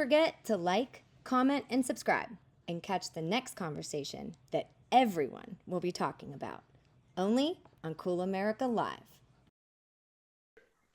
forget to like, comment, and subscribe, and catch the next conversation that everyone will be talking about, only on Cool America Live.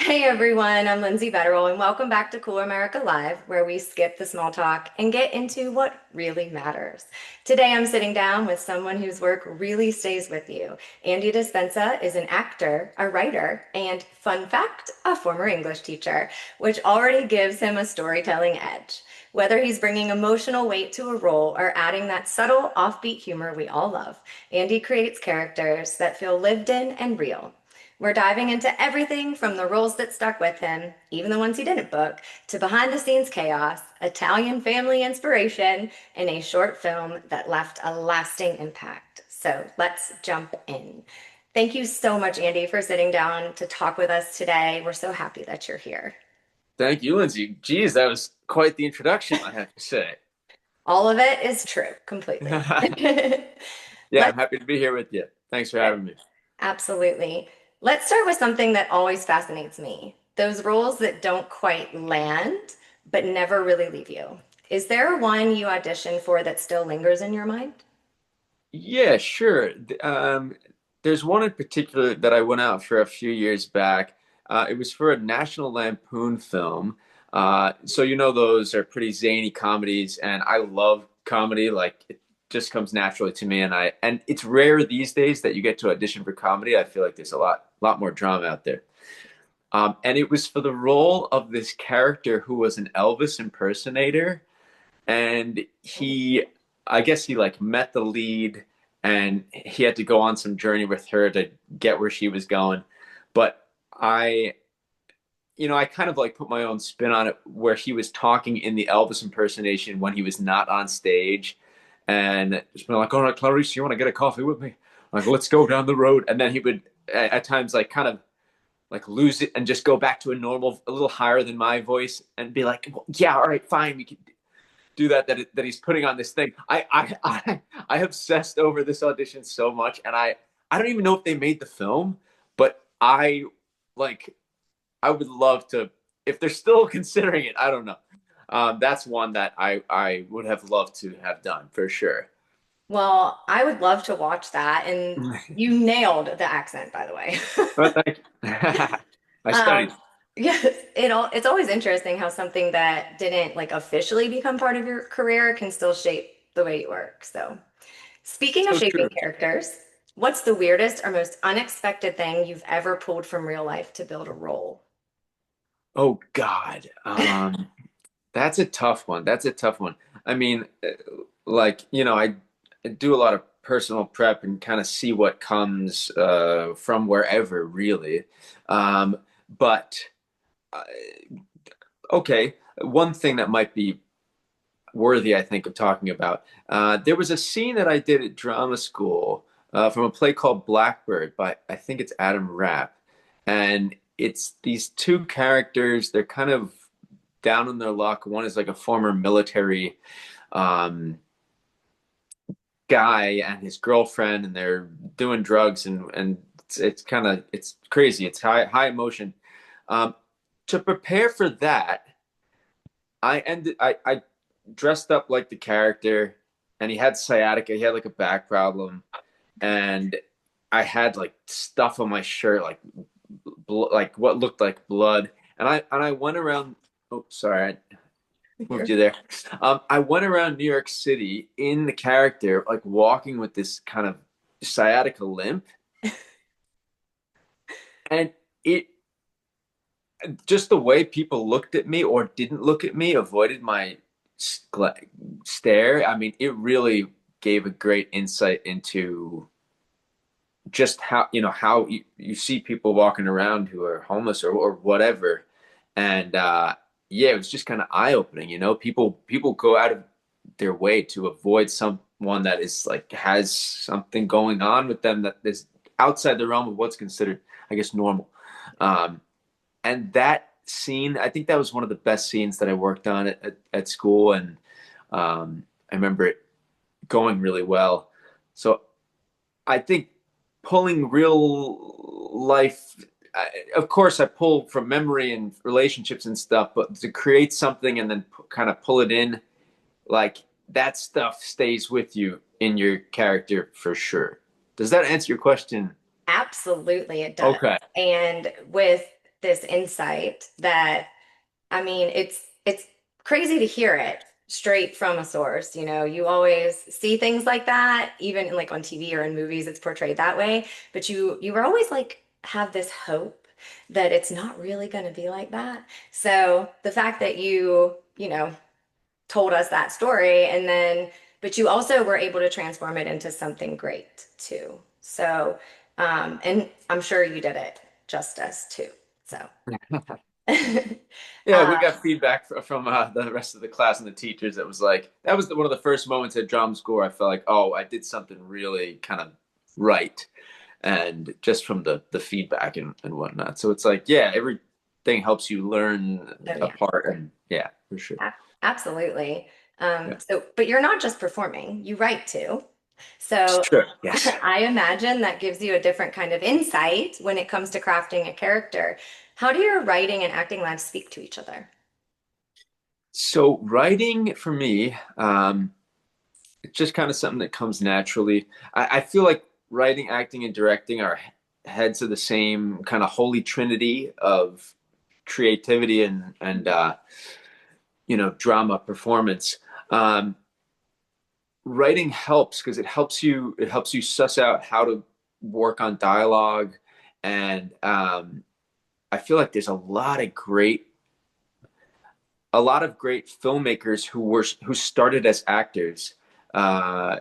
Hey everyone, I'm Lindsay Betterell, and welcome back to Cool America Live, where we skip the small talk and get into what really matters. Today I'm sitting down with someone whose work really stays with you. Andy Dispensa is an actor, a writer, and, fun fact, a former English teacher, which already gives him a storytelling edge. Whether he's bringing emotional weight to a role or adding that subtle, offbeat humor we all love, Andy creates characters that feel lived in and real. We're diving into everything from the roles that stuck with him, even the ones he didn't book, to behind the scenes chaos, Italian family inspiration, and a short film that left a lasting impact. So let's jump in. Thank you so much, Andy, for sitting down to talk with us today. We're so happy that you're here. Thank you, Lindsay. Geez, that was quite the introduction, I have to say. All of it is true, completely. Yeah, Let's I'm happy to be here with you. Thanks for having me. Absolutely. Let's start with something that always fascinates me. Those roles that don't quite land, but never really leave you. Is there one you auditioned for that still lingers in your mind? Yeah, sure. There's one in particular that I went out for a few years back. It was for a National Lampoon film. So those are pretty zany comedies, and I love comedy. Like it just comes naturally to me, and it's rare these days that you get to audition for comedy. I feel like there's a lot more drama out there. And it was for the role of this character who was an Elvis impersonator, and I guess he like met the lead, and he had to go on some journey with her to get where she was going. But I kind of like put my own spin on it, where he was talking in the Elvis impersonation when he was not on stage, and just been like, "All right, Clarice, you want to get a coffee with me? Like, let's go down the road." And then he would at times like kind of like lose it and just go back to a normal, a little higher than my voice, and be like, well, "Yeah, all right, fine, we can do that." That he's putting on this thing. I obsessed over this audition so much, and I don't even know if they made the film, but like I would love to, if they're still considering it. I don't know. That's one that I would have loved to have done for sure. Well, I would love to watch that. And you nailed the accent, by the way. But thank you. I studied. Um, yes, it's always interesting how something that didn't like officially become part of your career can still shape the way you work. So, speaking of So shaping true. characters, what's the weirdest or most unexpected thing you've ever pulled from real life to build a role? Oh God. That's a tough one. That's a tough one. I mean, like, I do a lot of personal prep and kind of see what comes from wherever, really. But uh, okay, one thing that might be worthy, I think, of talking about. There was a scene that I did at drama school from a play called Blackbird by, I think it's Adam Rapp. And it's these two characters, they're kind of down on their luck. One is like a former military um, guy and his girlfriend, and they're doing drugs, and it's kind of it's crazy. It's high emotion. Um, to prepare for that, I dressed up like the character, and he had sciatica. He had like a back problem, and I had like stuff on my shirt, like like what looked like blood. And I went around. Oh, sorry, I moved you there. I went around New York City in the character, like walking with this kind of sciatica limp, and it just the way people looked at me or didn't look at me, avoided my stare. I mean, it really gave a great insight into just how you see people walking around who are homeless or whatever. And yeah, it was just kind of eye-opening. People go out of their way to avoid someone that is like has something going on with them that is outside the realm of what's considered, I guess, normal. Um, and that scene, I think that was one of the best scenes that I worked on at school, and I remember it going really well. So I think pulling real life of course, I pull from memory and relationships and stuff, but to create something and then kind of pull it in, like that stuff stays with you in your character for sure. Does that answer your question? Absolutely, it does. Okay. And with this insight that, I mean, it's crazy to hear it straight from a source. You know, you always see things like that, even like on TV or in movies, it's portrayed that way. But you were always like have this hope that it's not really going to be like that. So the fact that you know, told us that story and then, but you also were able to transform it into something great too. So, and I'm sure you did it justice too. So. Yeah, we Uh, got feedback from the rest of the class and the teachers. That was like that was one of the first moments at drum school. I felt like, oh, I did something really kind of right, and just from the feedback and whatnot. So it's like, yeah, everything helps you learn oh yeah, apart, and yeah, for sure. absolutely. Yeah, So, but you're not just performing, you write too. So sure. Yes. I imagine that gives you a different kind of insight when it comes to crafting a character. How do your writing and acting lives speak to each other? So writing for me, it's just kind of something that comes naturally. I feel like writing, acting, and directing are heads of the same kind of holy trinity of creativity and drama performance. Um, Writing helps because it helps you suss out how to work on dialogue, and I feel like there's a lot of great filmmakers who started as actors. Uh,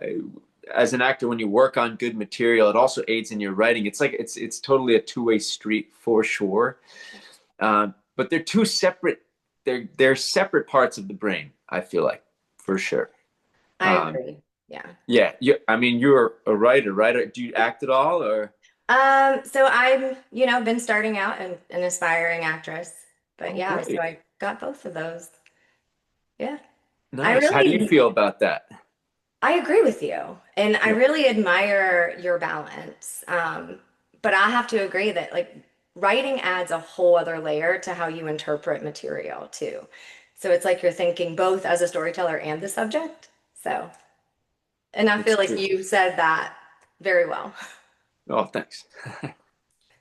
as an actor, when you work on good material, it also aids in your writing. It's like it's totally a two-way street for sure. But they're two separate. They're separate parts of the brain. I feel like for sure. I Um, agree. Yeah. yeah, I mean, you're a writer, right? Do you act at all, or? So I'm, been starting out an aspiring actress, but Oh, yeah, so great, I got both of those. Yeah. I nice. How do you really feel about that? I agree with you, and I Yeah, really admire your balance. But I have to agree that like writing adds a whole other layer to how you interpret material too. So it's like you're thinking both as a storyteller and the subject. So, and I it's feel like true. you said that very well. Oh, thanks.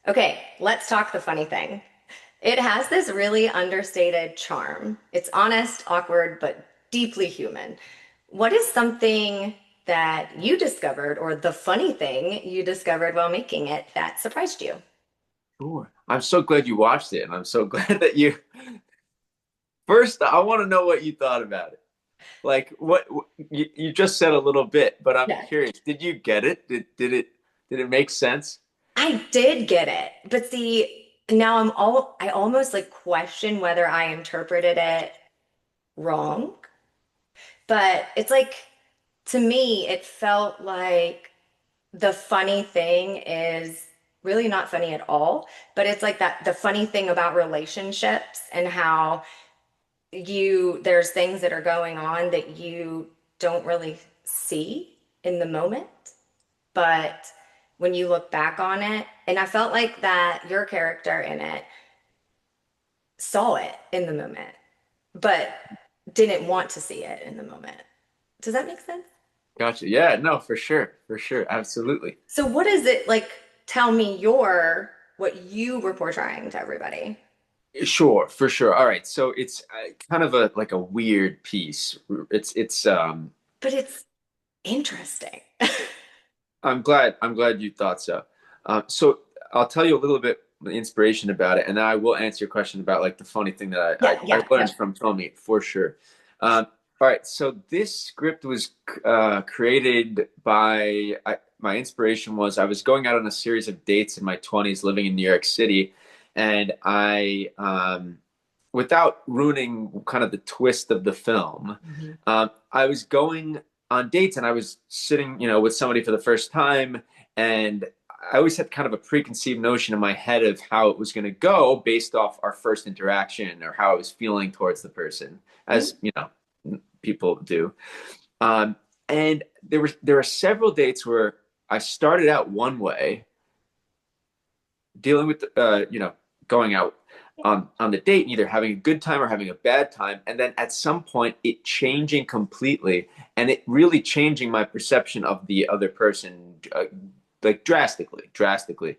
Okay, let's talk the funny thing. It has this really understated charm. It's honest, awkward, but deeply human. What is something that you discovered, or the funny thing you discovered while making it that surprised you? Sure. I'm so glad you watched it, and I'm so glad that you. First, I want to know what you thought about it. Like, you just said a little bit, but I'm Yeah. curious. Did you get it? Did it make sense? I did get it, but see, now I almost like question whether I interpreted it wrong. But it's like to me, it felt like the funny thing is really not funny at all, but it's like that the funny thing about relationships and how there's things that are going on that you don't really see in the moment, but when you look back on it, and I felt like that your character in it saw it in the moment, but didn't want to see it in the moment. Does that make sense? Gotcha. Yeah, no, for sure, absolutely. So what is it like? Tell me what you were portraying to everybody. Sure, for sure. All right, so it's kind of a like a weird piece. It's. But it's interesting. I'm glad you thought so. So I'll tell you a little bit the inspiration about it, and then I will answer your question about like the funny thing that I, Yeah, I, I yeah, yeah. learned from filming it for sure. All right, so this script was created my inspiration was I was going out on a series of dates in my 20s, living in New York City, and without ruining kind of the twist of the film, Mhm. I was going on dates and I was sitting, with somebody for the first time, and I always had kind of a preconceived notion in my head of how it was going to go based off our first interaction or how I was feeling towards the person, as people do. Um, and there were several dates where I started out one way, dealing with going out on the date and either having a good time or having a bad time, and then at some point it changing completely, and it really changing my perception of the other person, like drastically,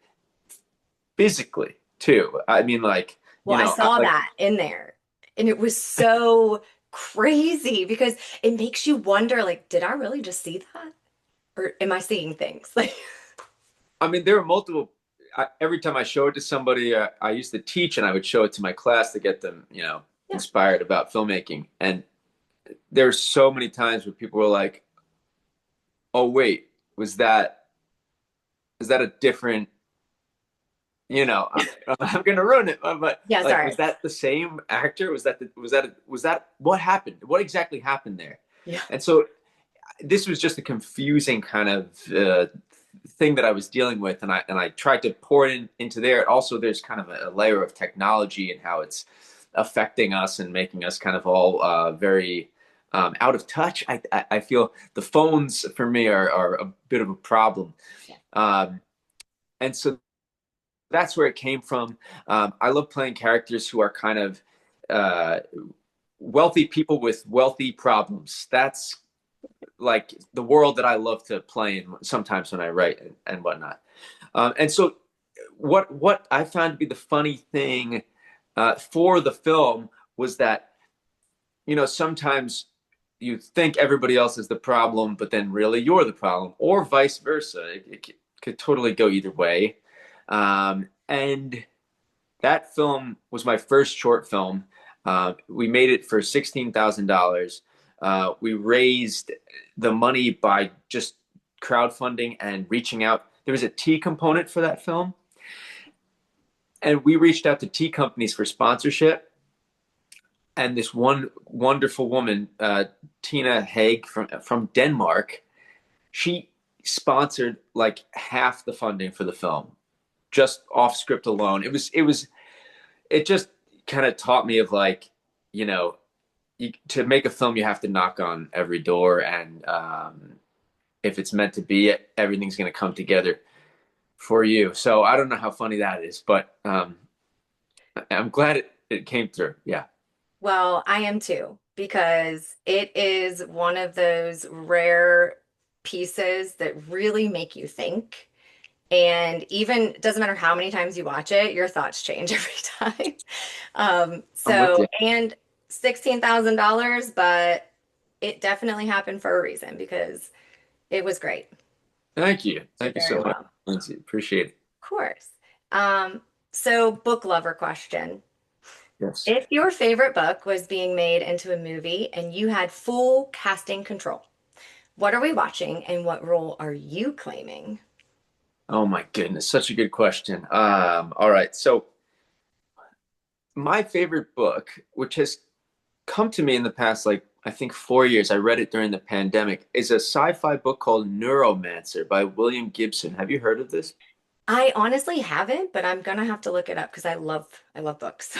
physically too. I mean, like, Well, I saw like, that in there, and it was so crazy because it makes you wonder, like, did I really just see that? Or am I seeing things? Like, I mean, there are multiple. Every time I show it to somebody, I used to teach, and I would show it to my class to get them, yeah. inspired about filmmaking. And there's so many times where people were like, "Oh, wait, was that is that a different?" I'm gonna ruin it, but Yeah, like, sorry. was that the same actor? Was that what happened? What exactly happened there? Yeah. And so this was just a confusing kind of thing that I was dealing with, and I tried to pour it into there. Also, there's kind of a layer of technology and how it's affecting us and making us kind of all very out of touch. I feel the phones for me are a bit of a problem, Yeah. um, and so that's where it came from. I love playing characters who are kind of uh, wealthy people with wealthy problems. That's like the world that I love to play in sometimes when I write and whatnot. And so what I found to be the funny thing for the film was that sometimes you think everybody else is the problem, but then really you're the problem, or vice versa. It could totally go either way. And that film was my first short film. We made it for $16,000. We raised the money by just crowdfunding and reaching out. There was a tea component for that film, and we reached out to tea companies for sponsorship. And this one wonderful woman, Tina Haig from Denmark, she sponsored like half the funding for the film, just off script alone. It just kind of taught me of like, you know, to make a film, you have to knock on every door, and if it's meant to be, everything's going to come together for you. So I don't know how funny that is, but I'm glad it came through. Yeah. Well, I am too, because it is one of those rare pieces that really make you think. And even it doesn't matter how many times you watch it, your thoughts change every time. I'm with So, you. and $16,000, but it definitely happened for a reason because it was great. Thank you. Did Thank you very so much, well. Lindsay. Appreciate it. Of course. So book lover question. Yes. If your favorite book was being made into a movie and you had full casting control, what are we watching and what role are you claiming? Oh my goodness, such a good question. All right. So my favorite book, which has come to me in the past, like I think 4 years, I read it during the pandemic, is a sci-fi book called Neuromancer by William Gibson. Have you heard of this? I honestly haven't, but I'm gonna have to look it up because I love books.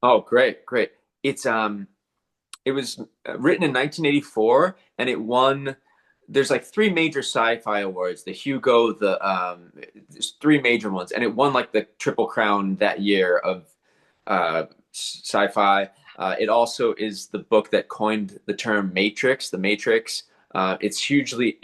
Oh, great, great. It was written in 1984, and it won. There's like three major sci-fi awards: the Hugo, there's three major ones, and it won like the Triple Crown that year of sci-fi. It also is the book that coined the term Matrix, the Matrix. It hugely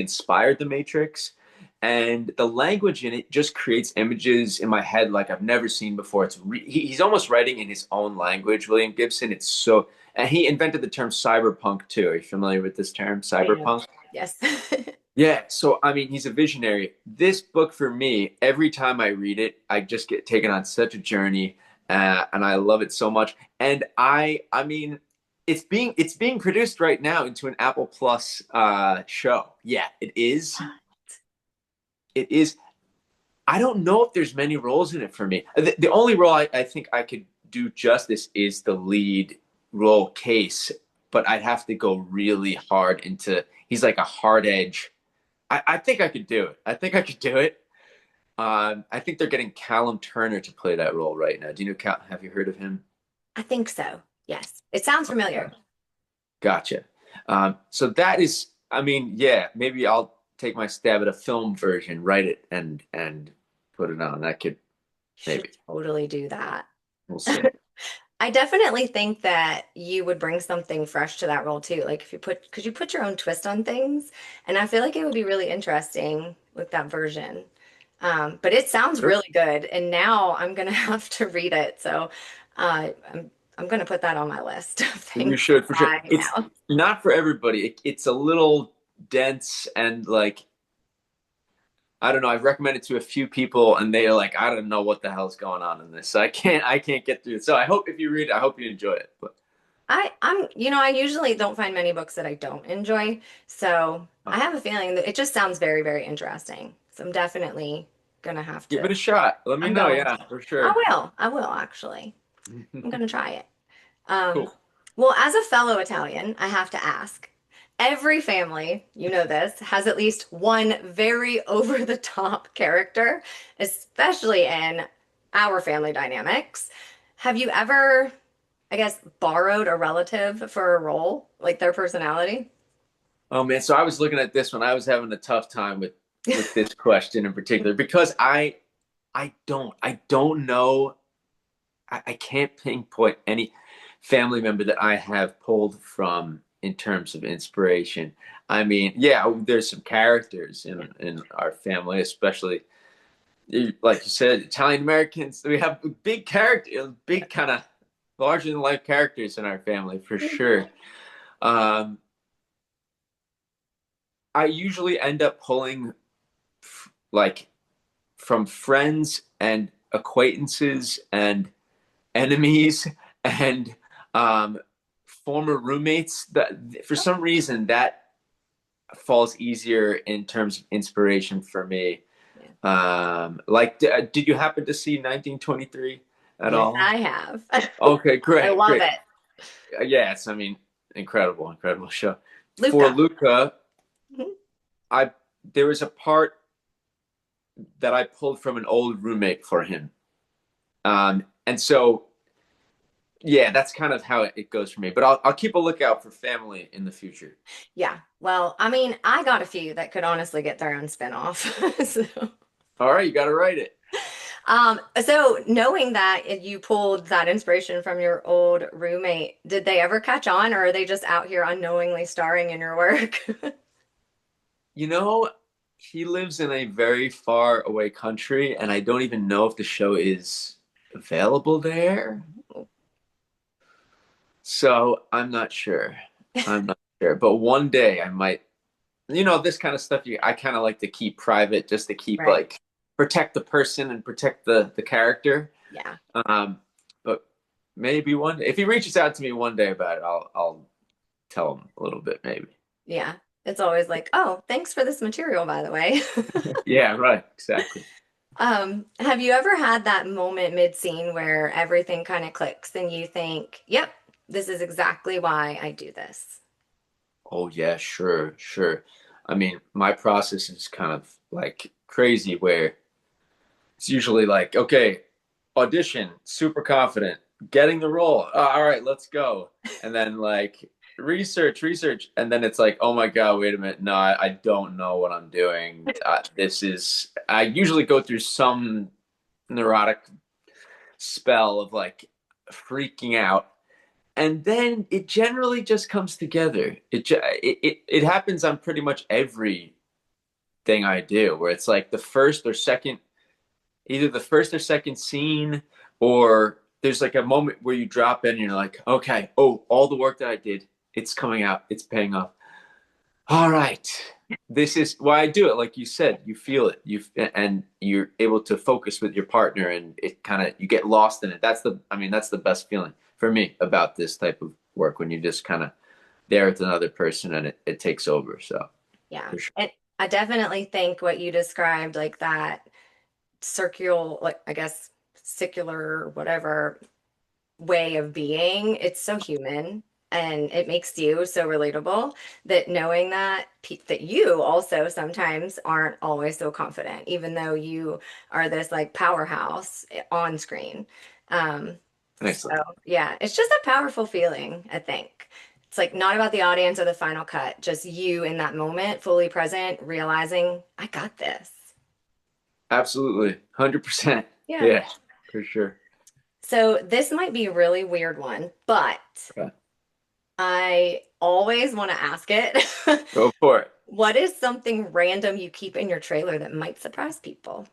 inspired the Matrix, and the language in it just creates images in my head like I've never seen before. He's almost writing in his own language, William Gibson. It's so, and he invented the term cyberpunk too. Are you familiar with this term, I am. cyberpunk? Yes. Yeah, so I mean, he's a visionary. This book for me, every time I read it, I just get taken on such a journey, and I love it so much. And I mean, it's being produced right now into an Apple Plus show. Yeah, it is. It is. I don't know if there's many roles in it for me. The only role I think I could do justice is the lead role Case, but I'd have to go really hard into. He's like a hard edge. I think I could do it. I think I could do it. I think they're getting Callum Turner to play that role right now. Do you know Cal? Have you heard of him? I think so. Yes. It sounds familiar. Gotcha. So that is, I mean, yeah, maybe I'll take my stab at a film version, write it, and put it on. That could. Should maybe. totally do that. We'll see. I definitely think that you would bring something fresh to that role too. Like if you put, could you put your own twist on things? And I feel like it would be really interesting with that version. But it sounds Sure. really good, and now I'm gonna have to read it. So I'm gonna put that on my list of You things to should for sure. buy It's now. not for everybody. It's a little dense and like I don't know. I've recommended to a few people, and they're like, I don't know what the hell's going on in this. So I can't get through it. So I hope if you read it, I hope you enjoy it. But I usually don't find many books that I don't enjoy. So I uh, have a feeling that it just sounds very, very interesting. So I'm definitely gonna have give to. it a shot. Let me I'm know. going Yeah, to. for sure. I will actually. I'm gonna try it. Um, Cool. well, as a fellow Italian, I have to ask. Every family, you know this, has at least one very over the top character, especially in our family dynamics. Have you ever, I guess, borrowed a relative for a role, like their personality? Oh man, so I was looking at this one. I was having a tough time with this question in particular because I don't know. I can't pinpoint any family member that I have pulled from in terms of inspiration. I mean, yeah, there's some characters in our family, especially like you said, Italian Americans. We have big characters, big kind of larger than life characters in our family for sure. Um, I usually end up pulling like from friends and acquaintances and enemies and um, former roommates. That for some reason that falls easier in terms of inspiration for me. Yeah. Like, did you happen to see 1923 at Yes, all? I have. Okay, I great, love great. it. Yes, I mean, incredible, incredible show. For Luca. Luca, Mhm. I there was a part that I pulled from an old roommate for him. And so, yeah, that's kind of how it goes for me. But I'll keep a lookout for family in the future. Yeah. Well, I mean, I got a few that could honestly get their own spinoff. So. All right, you got to write it. So knowing that you pulled that inspiration from your old roommate, did they ever catch on, or are they just out here unknowingly starring in your work? You know, he lives in a very far away country, and I don't even know if the show is available there. So I'm not sure. I'm not sure. But one day I might, this kind of stuff I kind of like to keep private just to keep Right. like protect the person and protect the character. Yeah. Um, but maybe one day, if he reaches out to me one day about it, I'll tell him a little bit maybe. Yeah. It's always like, oh, thanks for this material, by the way. Yeah, right, exactly. Have you ever had that moment mid-scene where everything kind of clicks and you think, yep, this is exactly why I do this? Oh yeah, sure, sure. I mean, my process is kind of like crazy where it's usually like, okay, audition, super confident, getting the role. Oh, all right, let's go. And then like research, and then it's like, oh my God, wait a minute. No, I don't know what I'm doing. I usually go through some neurotic spell of like freaking out. And then it generally just comes together. It happens on pretty much every thing I do, where it's like either the first or second scene, or there's like a moment where you drop in and you're like, okay, oh, all the work that I did, it's coming out, it's paying off. All right, this is why I do it. Like you said, you feel it, and you're able to focus with your partner, and it kind of you get lost in it. That's the best feeling for me about this type of work when you just kind of there with another person and it takes over. So Yeah. for sure. And I definitely think what you described, like that circular, like I guess secular, whatever way of being, it's so human and it makes you so relatable that knowing that that you also sometimes aren't always so confident, even though you are this like powerhouse on screen. Um, so Excellent. yeah, it's just a powerful feeling, I think. It's like not about the audience or the final cut, just you in that moment, fully present, realizing I got this. Absolutely. 100%. Yeah. Yeah. for sure. So this might be a really weird one, but Okay. I always want to ask it. Go for it. What is something random you keep in your trailer that might surprise people?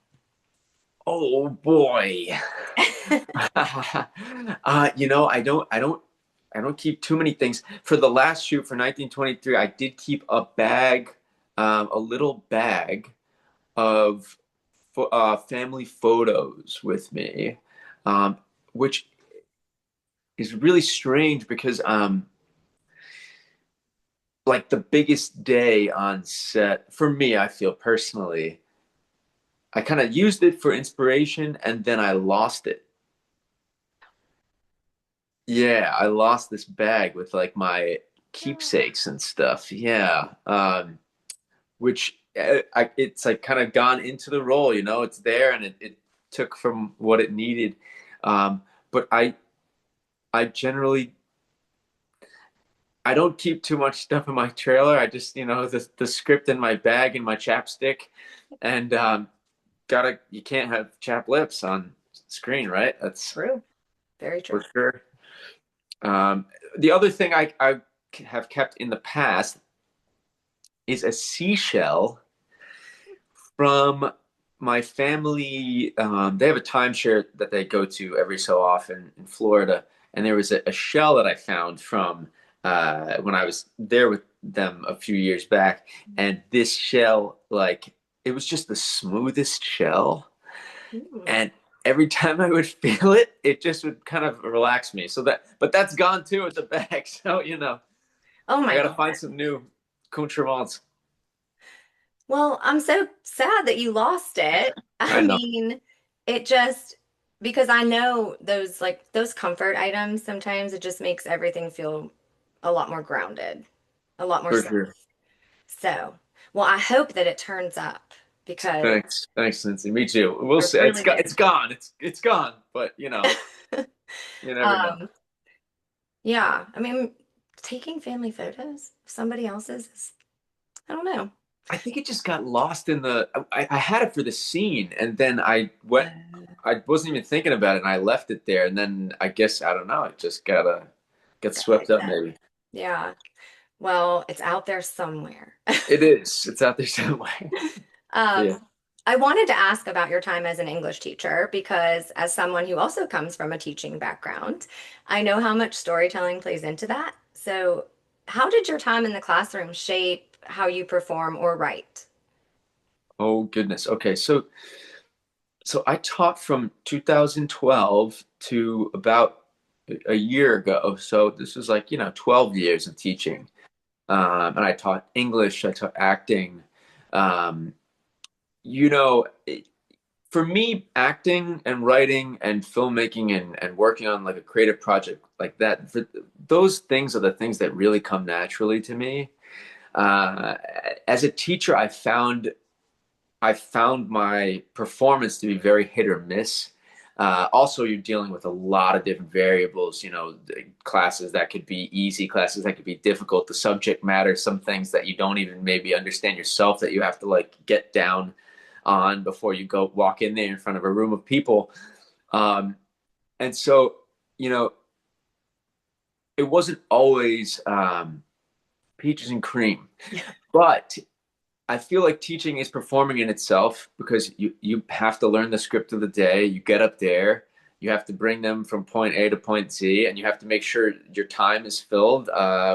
Oh boy. I don't keep too many things. For the last shoot for 1923, I did keep a bag, a little bag of family photos with me, um, which is really strange because like the biggest day on set for me, I feel personally, I kind of used it for inspiration and then I lost it. Yeah, I lost this bag with like my No. keepsakes and stuff. Yeah, which it's like kind of gone into the role, you know. It's there and it took from what it needed. But I generally I don't keep too much stuff in my trailer. I just the script in my bag and my chapstick, and gotta you can't have chap lips on screen, right? That's True. Very for true. sure. Um, the other thing I have kept in the past is a seashell from my family. They have a timeshare that they go to every so often in Florida, and there was a shell that I found from when I was there with them a few years back, and this shell, like, it was just the smoothest shell, Mm. and every time I would feel it, it just would kind of relax me. So but that's gone too with the bag. So Oh I my got to God. find some new accoutrements. Well, I'm so sad that you lost it. I I know mean, it just because I know those like those comfort items, sometimes it just makes everything feel a lot more grounded, a lot more for safe. sure. So, well, I hope that it turns up because Thanks, Lindsay. Me too. We'll I see. really do. It's gone. It's gone. But you never know. Um, yeah, I mean, taking family photos of somebody else's is, I don't know. I think it just got lost in the. I had it for the scene, and then I went. I wasn't even thinking about it, and I left it there. And then I guess I don't know. It just gotta get Got swept picked up, up. maybe. Yeah. Well, it's out there somewhere. It is. It's out there somewhere. Yeah. Um, I wanted to ask about your time as an English teacher because, as someone who also comes from a teaching background, I know how much storytelling plays into that. So, how did your time in the classroom shape how you perform or write? Oh goodness. Okay. So I taught from 2012 to about a year ago. So this was like 12 years of teaching. And I taught English, I taught acting. Um, you know, it, for me, acting and writing and filmmaking and working on like a creative project like that, those things are the things that really come naturally to me. Uh, as a teacher, I found my performance to be very hit or miss. Also, you're dealing with a lot of different variables, classes that could be easy, classes that could be difficult, the subject matter, some things that you don't even maybe understand yourself that you have to like get down on before you go walk in there in front of a room of people. Um, and so, you know, it wasn't always peaches and cream, but I feel like teaching is performing in itself because you have to learn the script of the day. You get up there, you have to bring them from point A to point Z, and you have to make sure your time is filled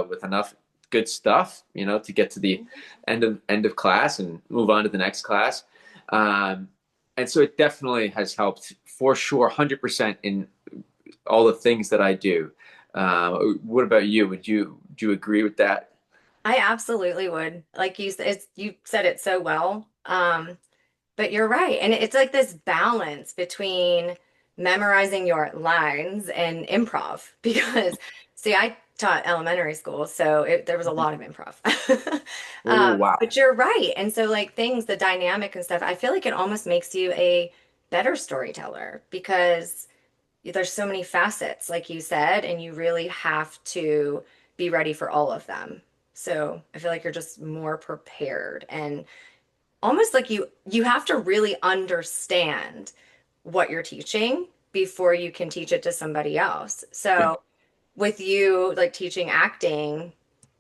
with enough good stuff, to get to the end of class and move on to the next class. Um, and so it definitely has helped for sure, 100% in all the things that I do. What about you? Do you agree with that? I absolutely would. Like you said, you said it so well. But you're right. And it's like this balance between memorizing your lines and improv because see, I taught elementary school, so there was a lot of improv. Oh wow. But you're right. And so like things, the dynamic and stuff, I feel like it almost makes you a better storyteller because there's so many facets, like you said, and you really have to be ready for all of them. So I feel like you're just more prepared and almost like you have to really understand what you're teaching before you can teach it to somebody else. Yeah. So with you like teaching acting,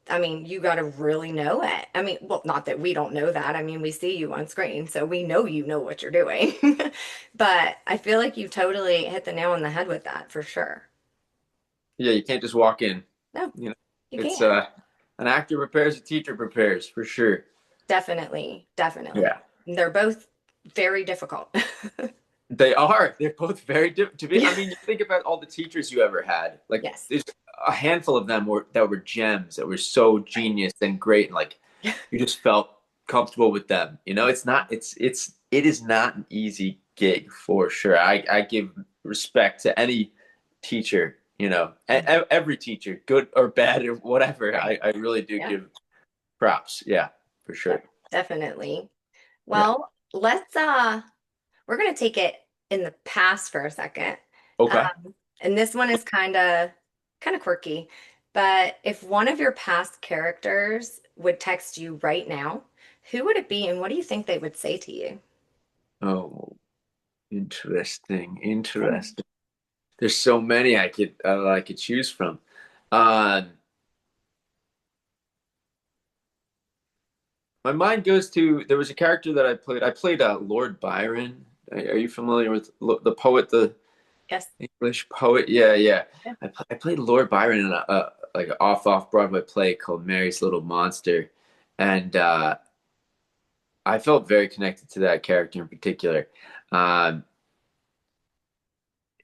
I mean, you got to really know it. I mean, well, not that we don't know that. I mean, we see you on screen, so we know you know what you're doing. But I feel like you totally hit the nail on the head with that for sure. Yeah, you can't just walk in. No, You know, you it's can't. an actor prepares, a teacher prepares for sure. Definitely, definitely. Yeah. They're both very difficult. They are. They're both very different. To be, Yeah. I mean, you think about all the teachers you ever had. Like, Yes. there's a handful of them that were gems that were so Right. genius and great, and like you just felt comfortable with them. You know, it's not. It is not an easy gig for sure. I give respect to any teacher. You know, every teacher, good or bad or whatever. Right. I really do Yeah. give props. Yeah, for sure. Definitely. Yeah. Well, we're gonna take it in the past for a second. Okay. And this one is kind of quirky. But if one of your past characters would text you right now, who would it be and what do you think they would say to you? Oh, interesting. Interesting. There's so many I could choose from. Um, my mind goes to there was a character that I played. I played Lord Byron. Are you familiar with the poet, the Yes. English poet? Yeah, yeah. Yeah. I played Lord Byron in a like an off Broadway play called Mary's Little Monster, and I felt very connected to that character in particular. Um,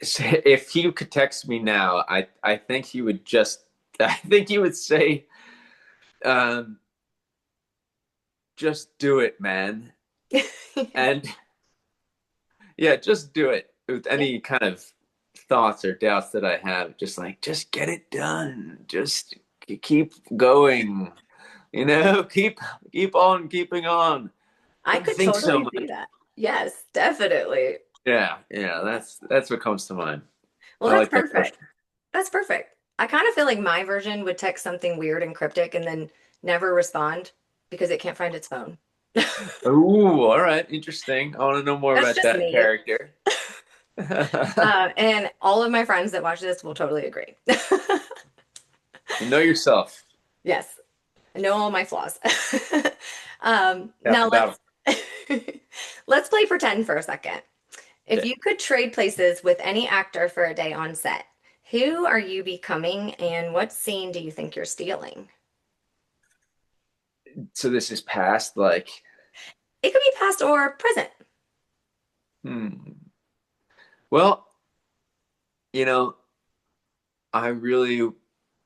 so if he could text me now, I think he would just I think he would say. Um, just do it, man. And yeah, just do it with Yeah. any kind of thoughts or doubts that I have. Just like, just get it done. Just keep going. You know, keep on keeping on. I Don't could think so totally see much. that. Yes, definitely. Yeah, yeah, that's what comes to mind. Well, I that's like that question. perfect. That's perfect. I kind of feel like my version would text something weird and cryptic and then never respond because it can't find its phone. Ooh, all right, interesting. I want to know more That's about just that me. character. And all of my friends that watch this will totally agree. You know yourself. Yes, I know all my flaws. Half Now the battle. let's play pretend for a second. If Okay. you could trade places with any actor for a day on set, who are you becoming and what scene do you think you're stealing? So this is past, like, It could be past or present. hmm. Well, you know, I really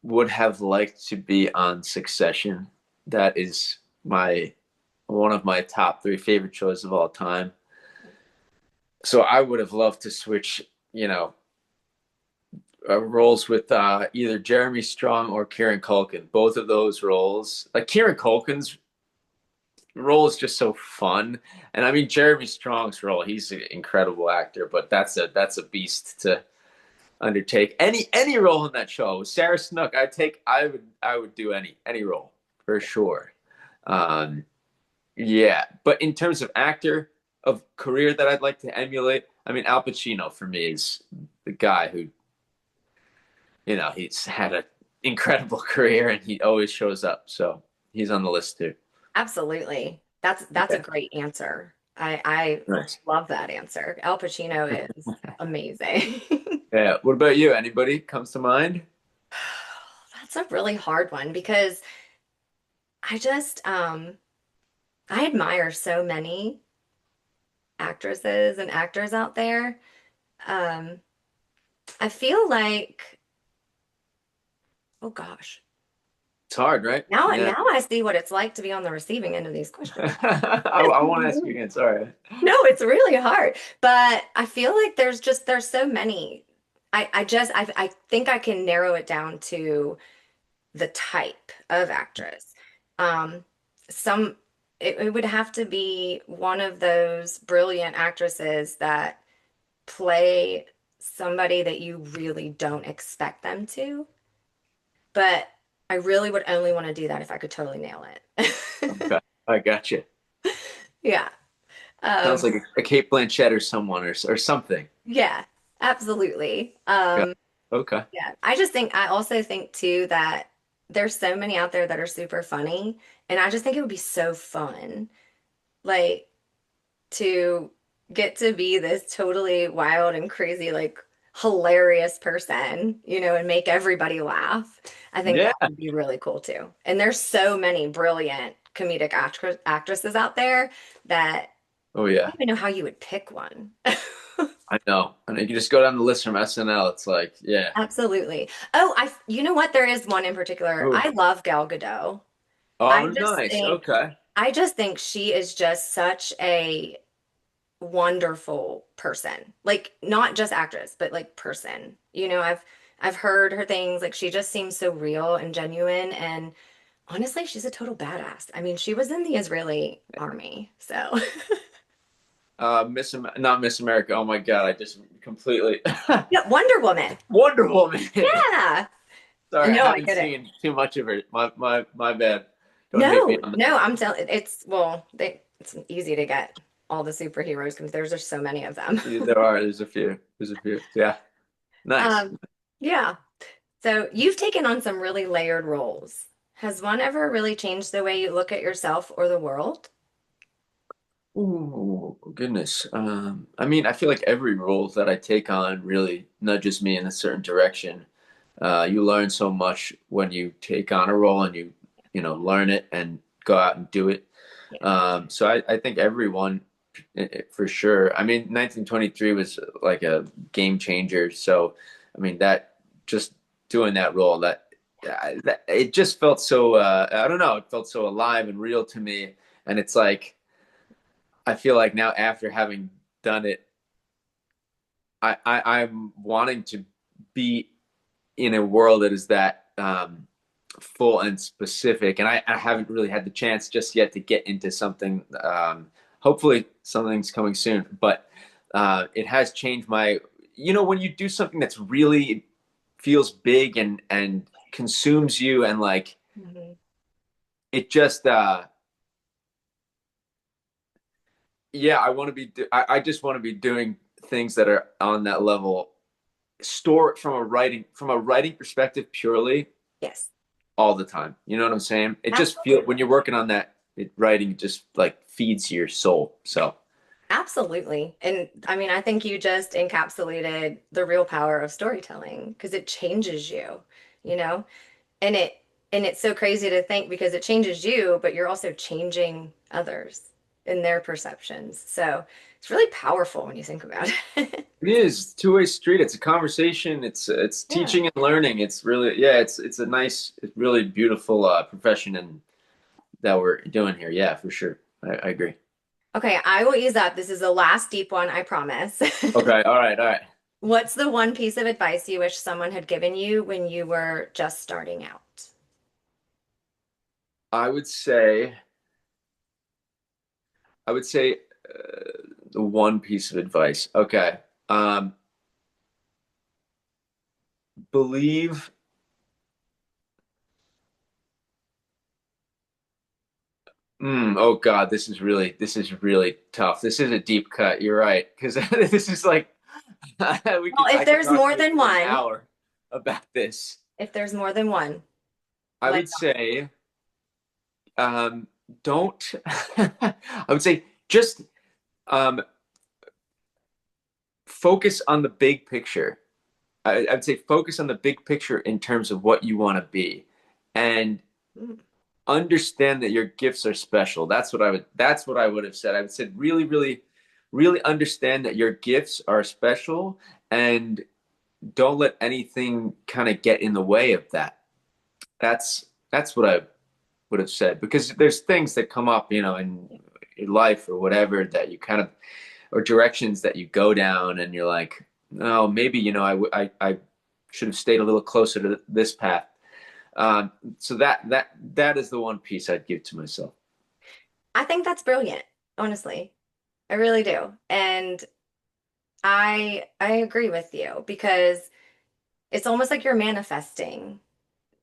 would have liked to be on Succession. That is my one of my top three favorite shows of all time. So I would have loved to switch, you know, roles with either Jeremy Strong or Kieran Culkin. Both of those roles, like Kieran Culkin's role is just so fun, and I mean Jeremy Strong's role, he's an incredible actor, but that's a beast to undertake. Any role in that show. Sarah Snook, I would do any role for sure. Um, yeah, but in terms of actor of career that I'd like to emulate, I mean Al Pacino for me is the guy who he's had an incredible career and he always shows up. So he's on the list too. Absolutely. That's a Yeah, great answer. I nice. love that answer. Al Pacino is amazing. Yeah. What about you? Anybody comes to mind? That's a really hard one because I just I admire so many actresses and actors out there. Um I feel like oh gosh. It's hard, right? Yeah. Now I see what it's like to be on the receiving end of these questions. I won't ask you again. Sorry. No, it's really hard. But I feel like there's so many. I think I can narrow it down to the type of actress. Um, some it would have to be one of those brilliant actresses that play somebody that you really don't expect them to. But I really would only want to do that if I could totally nail it. Okay. I got you. Yeah. Sounds Um, like a Kate Blanchett or someone or something. yeah. Absolutely. Yeah. Okay. Yeah. I also think too that there's so many out there that are super funny, and I just think it would be so fun, like to get to be this totally wild and crazy, like hilarious person, and make everybody laugh. I think Yeah. that would be really cool too. And there's so many brilliant comedic actresses out there that Oh I yeah. don't even know how you would pick one. I know. And you can just go down the list from SNL. It's like, yeah. Absolutely. Oh, you know what? There is one in particular. Oh. I love Gal Gadot. I Oh, just nice. think, Okay. I just think she is just such a wonderful person. Like not just actress, but like person. I've heard her things, like she just seems so real and genuine, and honestly, she's a total badass. I mean, she was in the Israeli army, so Not Miss America. Oh my God. I just completely yeah, Wonder Woman. Wonder Woman. Yeah. Sorry, I No, I haven't get it. seen too much of her. My bad. Don't hate me No, on no, I'm telling it's easy to get all the superheroes because there's just so many of them. that. There's a few. There's a few. Yeah. Nice. Um, yeah. So you've taken on some really layered roles. Has one ever really changed the way you look at yourself or the world? Oh, goodness. I mean, I feel like every role that I take on really nudges me in a certain direction. You learn so much when you take on a role and learn it and go out and do it. Yeah. So I think everyone, for sure. I mean, 1923 was like a game changer. So, I mean, that just doing that role, that it just felt so, I don't know, it felt so alive and real to me. And it's like, I feel like now after having done it, I'm wanting to be in a world that is that full and specific, and I haven't really had the chance just yet to get into something. Hopefully, something's coming soon, but it has changed my. When you do something that's really feels big and consumes you, and like Mhm. it just yeah, I want to be. I just want to be doing things that are on that level. Store from a writing perspective purely Yes, all the time. You know what I'm saying? It just feel when absolutely. you're working on that writing just like feeds your soul. So Absolutely. And I mean, I think you just encapsulated the real power of storytelling because it changes you, you know? And it's so crazy to think because it changes you, but you're also changing others in their perceptions. So it's really powerful when you think about it. it is two-way street. It's a conversation. It's Yeah. teaching and learning. It's really it's a nice, it's really beautiful profession and that we're doing here. Yeah, for sure. I agree. Okay, I will ease up. This is the last deep one, I promise. Okay. All right. All right. What's the one piece of advice you wish someone had given you when you were just starting out? I would say I would say the one piece of advice. Okay. Um, believe oh God, this is really tough. This is a deep cut. You're right, because this is like Well, if I could there's talk more to you than for an one, hour about this. if there's more than one, I like, would say um, don't. I would say just um, focus on the big picture. I'd say focus on the big picture in terms of what you want to be, and mm, understand that your gifts are special. That's what I would have said. I would said really, really, really understand that your gifts are special and don't let anything kind of get in the way of that. That's what I would have said because there's things that come up, in your life or whatever that you kind of or directions that you go down and you're like, oh, maybe I should have stayed a little closer to this path. So that is the one piece I'd give to myself. I think that's brilliant, honestly. I really do. And I agree with you because it's almost like you're manifesting.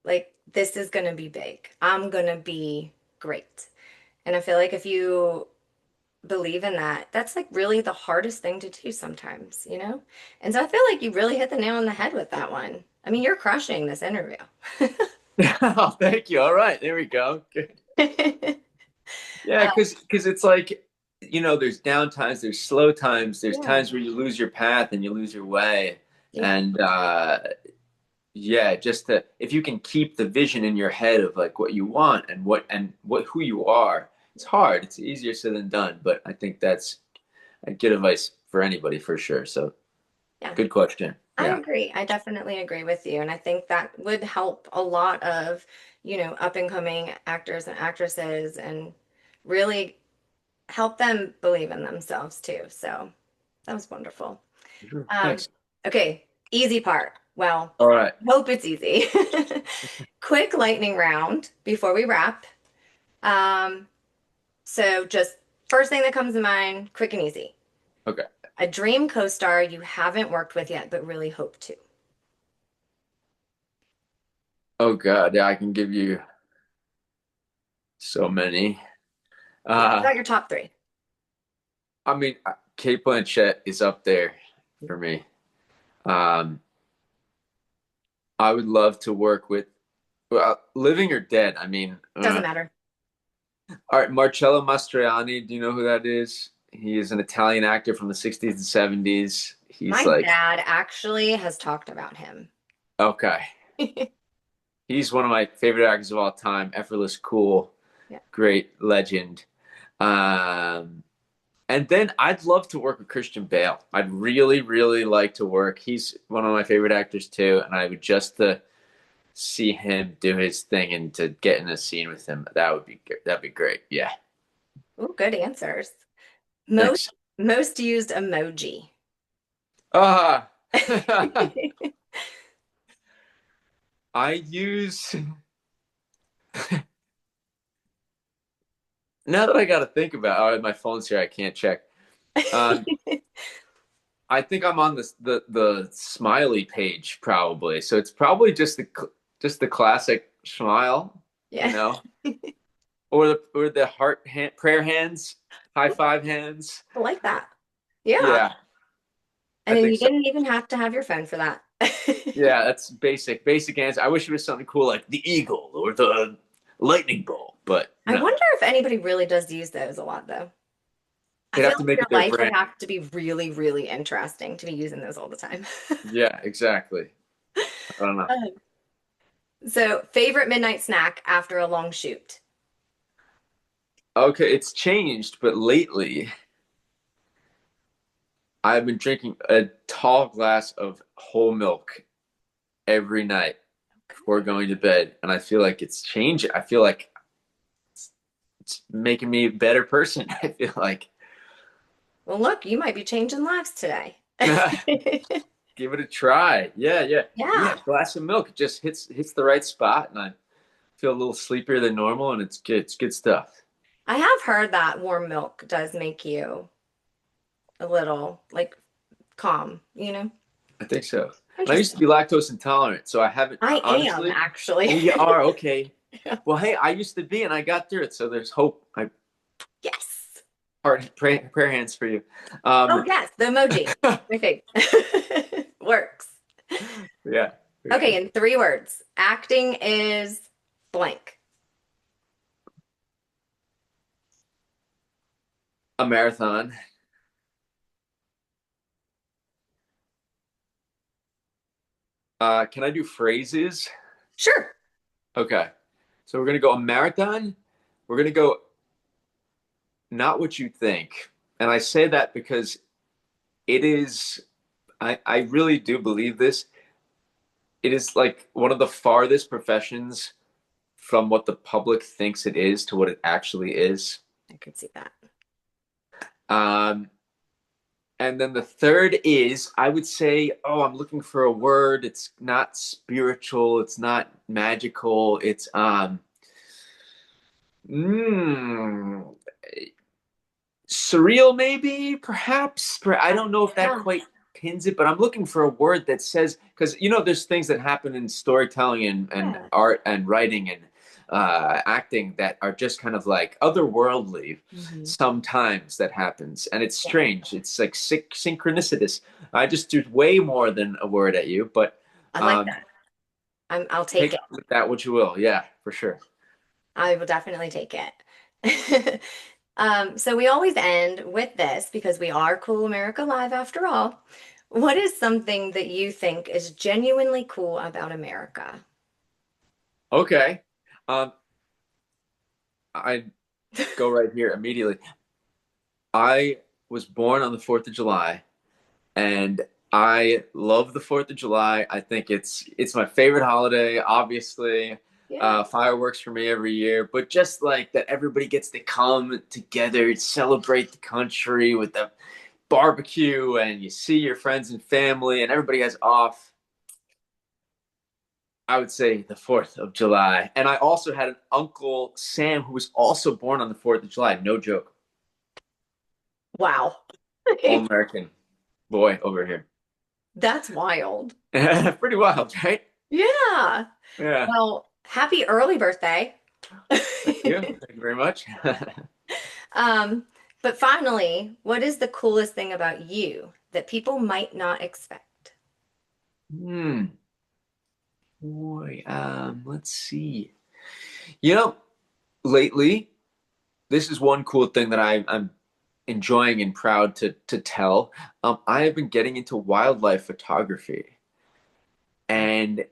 Like this is going to be big. I'm going to be great. And I feel like if you believe in that, that's like really the hardest thing to do sometimes, you know? And so I feel like you really hit the nail on the head with that one. I mean, you're crushing this interview. Oh, thank you. All right, there we go. Good. Yeah, Uh, because it's like, there's down times, there's slow times, there's yeah, times where you lose your path and you lose your way. yeah, And yeah, just to if you can keep the vision in your head of like what you want and what who you are, it's hard. It's easier said than done, but I think that's a good advice for anybody for sure. So yeah. good question. I Yeah. agree. I definitely agree with you. And I think that would help a lot of, up and coming actors and actresses and really help them believe in themselves too. So that was wonderful. Sure. Um, Thanks. okay, easy part. Well, All right. hope it's easy. Quick lightning round before we wrap. Um, so just first thing that comes to mind, quick and easy. Okay. A dream co-star you haven't worked with yet, but really hope to. Oh God, yeah, I can give you so many. Yeah, what Uh about your top three? I mean, Kate Blanchett is up there for me. Um, I would love to work with, well, living or dead. I mean, Doesn't matter. all right, Marcello Mastroianni. Do you know who that is? He is an Italian actor from the 60s and 70s. He's My like, dad actually has talked about him. okay, he's one of my favorite actors of all time. Effortless, cool, Yeah. great legend. Um, and then I'd love to work with Christian Bale. I'd really, really like to work. He's one of my favorite actors too, and I would just to see him do his thing and to get in a scene with him. That'd be great. Yeah. Oh, good answers. Most Thanks. most used emoji. Ah, I use now that I got to think about. Oh, my phone's here. I can't check. Um, I think I'm on the smiley page probably. So it's probably just the classic smile, you Yeah, know, or the prayer hands, high five hands. I like that. Yeah. Yeah, I And then think you so. didn't even have to have your phone for that. Yeah, that's basic answer. I wish it was something cool like the eagle or the lightning bolt, but I no. wonder if anybody really does use those a lot, though. I They'd feel have to like make your it their life would brand. have to be really, really interesting to be using those all the time. Yeah, exactly. I don't know. Um, So, favorite midnight snack after a long shoot? Okay, it's changed, but lately I've been drinking a tall glass of whole milk every night before going to bed, and I feel like it's changing. I feel like it's making me a better person. I feel like Well, look, you might be changing lives today. give it a try. Yeah, yeah, yeah. Yeah, Glass of milk just hits the right spot, and I feel a little sleepier than normal, and it's good. It's good stuff. I have heard that warm milk does make you a little like calm, you know? I think so. And I used to Interesting. be lactose intolerant, so I haven't I am honestly. actually. Oh, you are okay. Yeah. Well, hey, I used to be, and I got through it, so there's hope. I Yes. heart prayer hands for you. Oh, yes, the emoji. My fave. Works. Yeah, for Okay, sure. in three words, acting is blank. A marathon. Can I do phrases? Sure. Okay. So we're gonna go a marathon. We're gonna go not what you think. And I say that because it is I really do believe this. It is like one of the farthest professions from what the public thinks it is to what it actually is. I could see that. Um, and then the third is, I would say, oh, I'm looking for a word. It's not spiritual. It's not magical. It's mm, surreal, maybe, perhaps. I don't know if that Yeah. quite pins it, but I'm looking for a word that says, because there's things that happen in storytelling and Yeah. art and writing, and acting that are just kind of like otherworldly. Mhm. Sometimes that happens, and it's Yeah, strange. It's like synchronicitous. I just threw way more than a word at you, but I like um, that. I'll take take it. with that what you will. Yeah, for sure. I will definitely take it. So we always end with this because we are Cool America Live after all. What is something that you think is genuinely cool about America? Okay. Um, I go right here immediately. I was born on the 4th of July, and I love the 4th of July. I think it's my favorite holiday, obviously. Yeah. Fireworks for me every year, but just like that everybody gets to come together, celebrate the country with the barbecue, and you see your friends and family, and everybody has off. I would say the 4th of July. And I also had an uncle, Sam, who was also born on the 4th of July. No joke. Wow. All American boy over here. That's wild. Pretty wild, right? Yeah. Yeah. Well, happy early birthday. Thank you. Thank you very much. Um, but finally, what is the coolest thing about you that people might not expect? Hmm. Boy, let's see. You know, lately, this is one cool thing that I'm enjoying and proud to tell. I have been getting into wildlife photography, and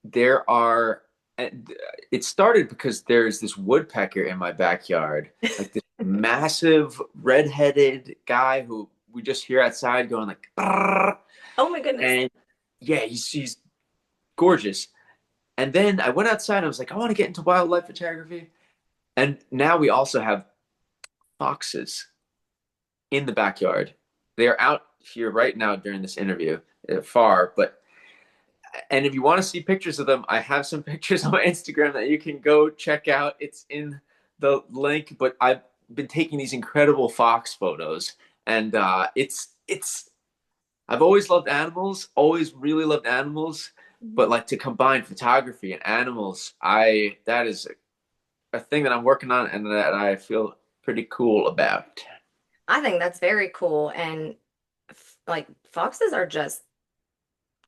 there are and it started because there's this woodpecker in my backyard, like this massive red-headed guy who we just hear outside going like "Brrr," Oh my goodness. and yeah, he's gorgeous. And then I went outside and I was like, I want to get into wildlife photography. And now we also have foxes in the backyard. They are out here right now during this interview, far, but and if you want to see pictures of them, I have some pictures on my Instagram that you can go check out. It's in the link, but I've been taking these incredible fox photos, and it's. I've always loved animals, always really loved animals, but like to combine photography and animals, I that is a thing that I'm working on and that I feel pretty cool about. I think that's very cool. And like foxes are just,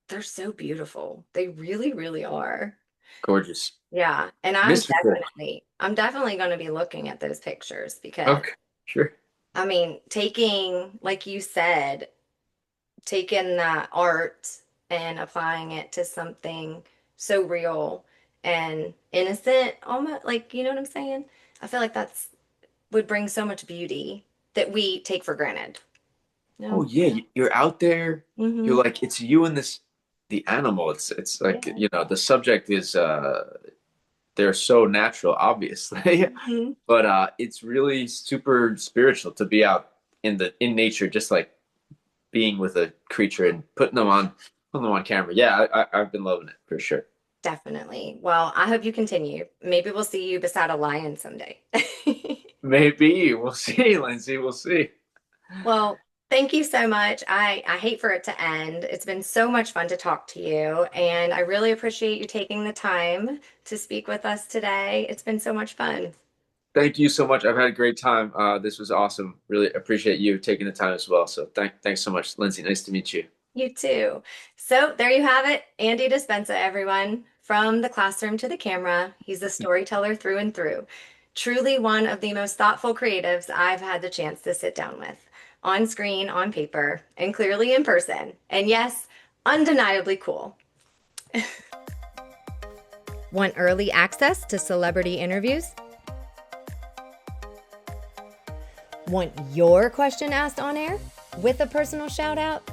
they're so beautiful. They really, really are. Gorgeous, Yeah. And mystical. I'm definitely going to be looking at those pictures because Okay, sure. I mean, taking, like you said, taking that art and applying it to something so real and innocent, almost like, you know what I'm saying? I feel like that's would bring so much beauty that we take for granted. Oh No. yeah, you're out there. You're Mm-hmm. like it's you and this the animal. It's like Yeah. the subject is they're so natural, obviously, Hmm. but it's really super spiritual to be out in nature, just like being with a creature and putting them on camera. Yeah, I've been loving it for sure. Definitely. Well, I hope you continue. Maybe we'll see you beside a lion someday. Maybe we'll see, Lindsay. We'll see. Well, thank you so much. I hate for it to end. It's been so much fun to talk to you, and I really appreciate you taking the time to speak with us today. It's been so much fun. Thank you so much. I've had a great time. This was awesome. Really appreciate you taking the time as well. So thanks so much, Lindsay. Nice to meet you. You too. So there you have it. Andy Dispensa, everyone. From the classroom to the camera, he's a storyteller through and through. Truly one of the most thoughtful creatives I've had the chance to sit down with. On screen, on paper, and clearly in person. And yes, undeniably cool. Want early access to celebrity interviews? Want your question asked on air with a personal shout out?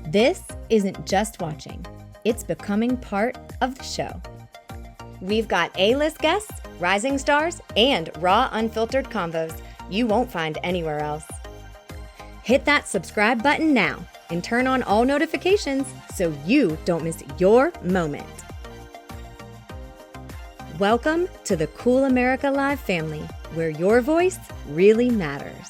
This isn't just watching, it's becoming part of the show. We've got A-list guests, rising stars, and raw, unfiltered convos you won't find anywhere else. Hit that subscribe button now and turn on all notifications so you don't miss your moment. Welcome to the Cool America Live family, where your voice really matters.